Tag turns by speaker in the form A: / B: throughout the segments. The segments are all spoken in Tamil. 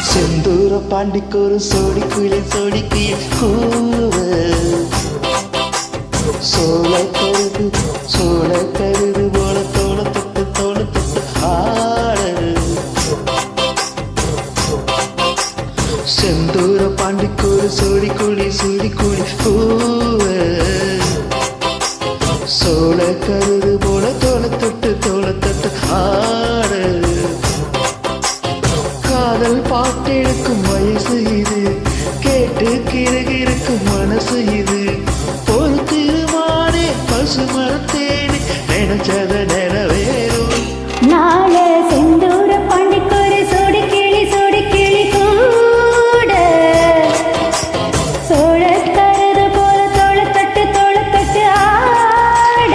A: செந்தூர பாண்டிக்கொரு சோடிக்குயிலே சோடிக்குயில் கூவ சோழ கருது போல தோள தொட்டு ஆட செந்தூர பாண்டிக்கொரு சோடிக்குழி கூவ சோழ கருது போல தோள தொட்டு ஆட காதல் பாட்டெடுக்கும் வயசு இது கேட்டு கிறுகிறுக்கும் மனசு இது ஒரு திருமானே பசு மரத்தேனே நினைச்சத நினைவேறும்
B: நாளே செந்தூர பாண்டிக்கொரு சோடி கிளி கூட சோழ கருது போல தோள தொட்டு ஆட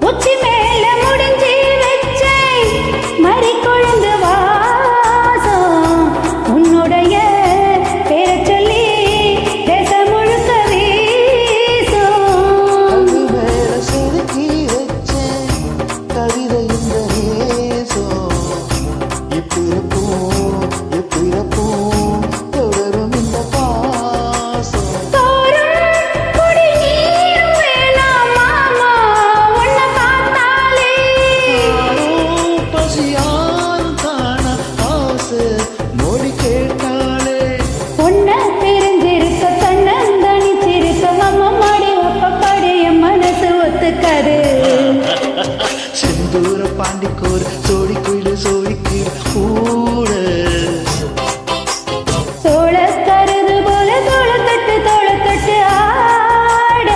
B: உச்சி மேல முடிஞ்சி வச்சை மறி கொழுந்து வாசம் உன்னுடைய பேர சொல்லி தேசம் முழுக்க வீசும்
A: அது மேல செதுக்கி வச்சேன் கவிதை இந்த நேசம் எப்பிறப்பும் தொடரும் இந்த பாசம்
B: தோறும் குடி நீரும் வேணாம் மாமா உன்னை பார்த்தாலே
A: பசியாரும் தான ஆசை மொழி கேட்டாலே
B: உன்னை பிரிஞ்சிருக்க தன்னந்தனிச்சிருக்க அம்மம்மாடி ஒப்பப்பாடி என் மனசு ஒத்துக்காது
A: செந்தூர பாண்டிக்கோர் சோடிக்குயில் கூட
B: சோழ கருது போல தோள தொட்டு ஆட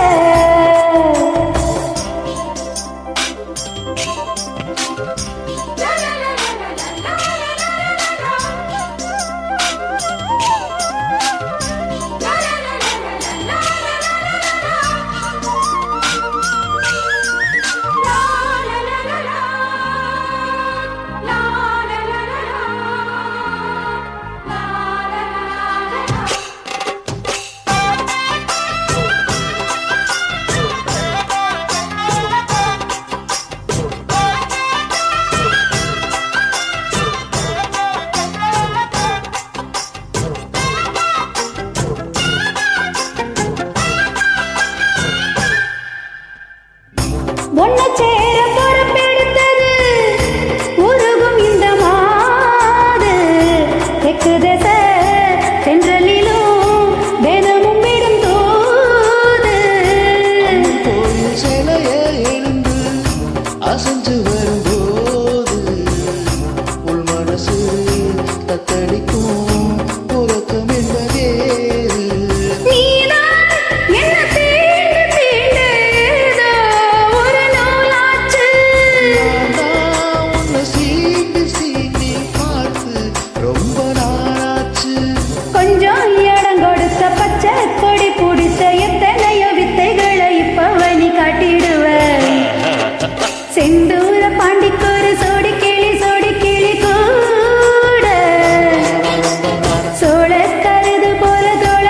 B: ஒன்ன சேர பொறுப்பெடுத்தது உருகும் இந்த மாது தெற்கு திச தென்றலிலும் தினமும் விடும் தூது
A: கோயில் சிலைய எழுந்து அசைஞ்சு வரும்போது உள் மனசு தத்தளிக்கும் உறக்கம் என்பதேது
B: நீதான் என்ன தீண்டேதோ ஒரு நூலாச்சு
A: நான் உன்னை சீண்டி பார்த்து ரொம்ப நாளாச்சு
B: கொஞ்சம் இடம் கொடுத்த பச்சை கொடி பிடிச்ச எத்தனையோ வித்தைகளை இப்ப வழி காட்டிடுவ செந்தூர பாண்டிக்கொரு சோடி கிளி கூட சோழ கருது போல தோள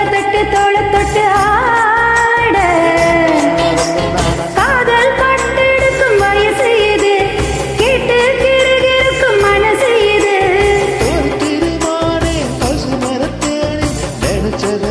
B: தொட்டு ஆட காதல் பட்டெடுக்கும் வயசு இது கேட்டு கிறுகிறுக்கும் மனசு இது
A: ஒரு திருமானே பசு மரத்தேனே நினைச்சத